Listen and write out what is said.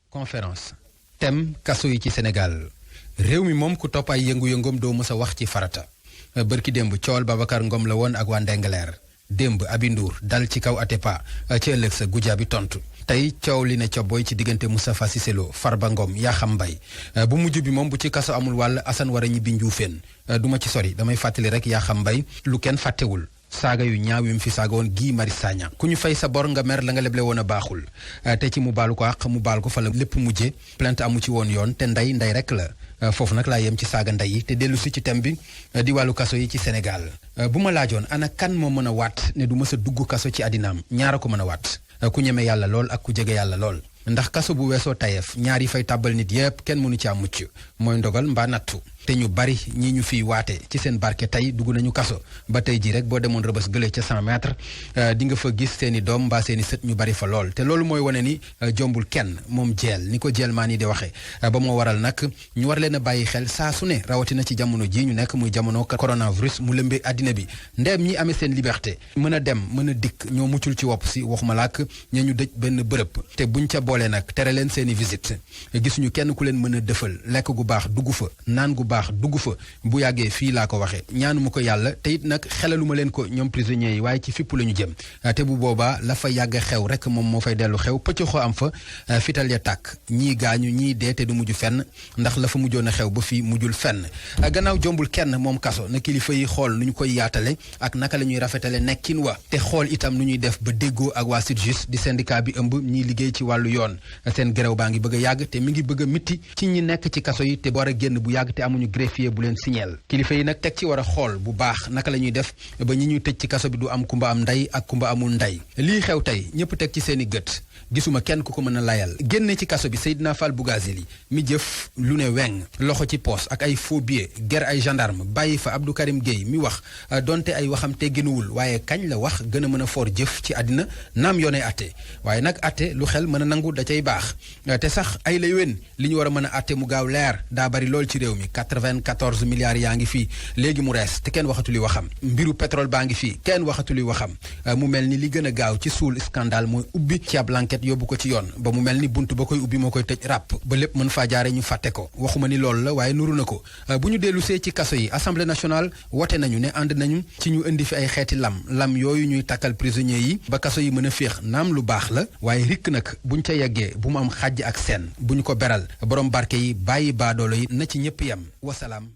conférence thème kaso yi ci Sénégal réew mi moom ku topp ay yëngu-yëngoom doo mës a wax ci farata bërki démb coowal Babacar Ngom la woon ak waa Ndengaleer démb Abi Ndour dal ci kaw Atepa ci ëllëg sa Goudiaby tontu tey coow li ne cobboy ci diggante Moustapha Cissé Lo Farba Ngom Yakham Mbaye bu mujj bi moom bu ci kaso amul wàll Assane war a ñibbi Njuufeen duma ci sori damay fàttali rek Yakham Mbaye lu kenn fàttewul saaga yu ñaaw yu mu fi saaga woon Guy Marius Sagna ku ñu fay sa bor nga mer la nga leble woon a baaxul te ci mu baalu ko àq mu baal ko fa la lépp mujje plainte amu ci woon yoon te ndey rek la foofu nag laa yem ci saaga ndey yi te dellu si ci thème bi di wàllu kaso yi ci Sénégal bu ma laajoon ana kan moo mën a waat ne du mës a dugg kaso ci àddinaam ñaara ko mën a waat ku ñeme yàlla lool ak ku jege yàlla lool ndax kaso bu weesoo tayeef ñaar yi fay tàbbal nit yépp kenn mënu ci am mucc mooy ndogal mbaa nattu te ñu bari ñi ñu fiy waate ci seen barke tey dugg nañu kaso ba tey ji rek boo demoon rëbës gële ca 100 mètres di nga fa gis seeni doom mbaa seeni sët ñu bari fa lool te loolu mooy wane ni jombul kenn moom jeel ni ko jeel maa ni di waxee ba moo waral nag ñu war leen a bàyyi xel saa su ne rawatina ci jamono ji ñu nekk muy jamono coronavirus mu lëmbee àddina bi ndeem ñi amee seen liberté mën a dem mën a dikk ñoo muccul ci wopp si waxuma laak ña ñu dëj benn bërëb te buñ ca boolee nag tere leen seeni visite gisuñu kenn ku leen mën a dëfal lekk gu baax dugg fa naan gu baax dugg fa bu yàggee fii laa ko waxee ñaanuma ko yàlla te it nag xelaluma leen ko ñoom prisonniers yi waaye ci fipp la ñu jëm te bu boobaa la fa yàgg xew rek moom moo fay dellu xew pëcc xoo am fa fital ya tàkk ñii gaañu ñii dee te du mujj fenn ndax la fa mujjoon a xew ba fii mujjul fenn gannaaw jombul kenn moom kaso na kilifa yi xool nu ñu koy yaatale ak naka la ñuy rafetale nekkin wa te xool itam nu ñuy def ba déggoo ak waa SYTJUST di syndicat bi ëmb ñiy liggéey ci wàllu yoon seen grève baa ngi bëgg a yàgg te mi ngi bëgg a mitti ci ñi nekk ci kaso yi te war a génn bu yàgg te amuñu greffier bu leen signeel kilifa yi nag teg ci war a xool bu baax naka la ñuy def ba ñi ñuy tëj ci kaso bi du am kumba am ndey ak kumba amul ndey lii xew tey ñëpp teg ci seeni gët gisuma kenn ku ko mën a layal génne ci kaso bi Seydina Fall Bougazeli mi jëf lu ne weng loxo ci poos ak ay faux billets ger ay gendarme bàyyi fa Abdou Karim Gueye mi wax donte ay waxam tegginuwul waaye kañ la wax gën a mën a foor jëf ci àddina naam yoonee atte waaye nag atte lu xel mën a nangu da cay baax te sax ay lay wen li ñu war a mën a atte mu gaaw leer daa bari lool ci réew mi 94 milliards yaa ngi fii léegi mu rees te kenn waxatuli waxam mbiru pétrole baa ngi fii kenn waxatuli waxam mu mel ni li gën a gaaw ci suul scandale mooy ubbi ci ab enquête yóbbu ko ci yoon ba mu mel ni bunt ba koy ubbi moo koy tëj ràpp ba lépp mën faa jaare ñu fàtte ko waxuma ni loolu la waaye nuru na ko bu ñu dellu see ci kaso yi assemblée nationale wote nañu ne ànd nañu ci ñu indi fi ay xeeti lam yooyu ñuy takkal prisonniers yi ba kaso yi mën a féex naam lu baax la waaye rikk nag buñ ca yeggee bu mu am xàjj ak seen bu ñu ko beral borom barke yi bàyyi baadoolo yi na ci ñëpp yem wasalaam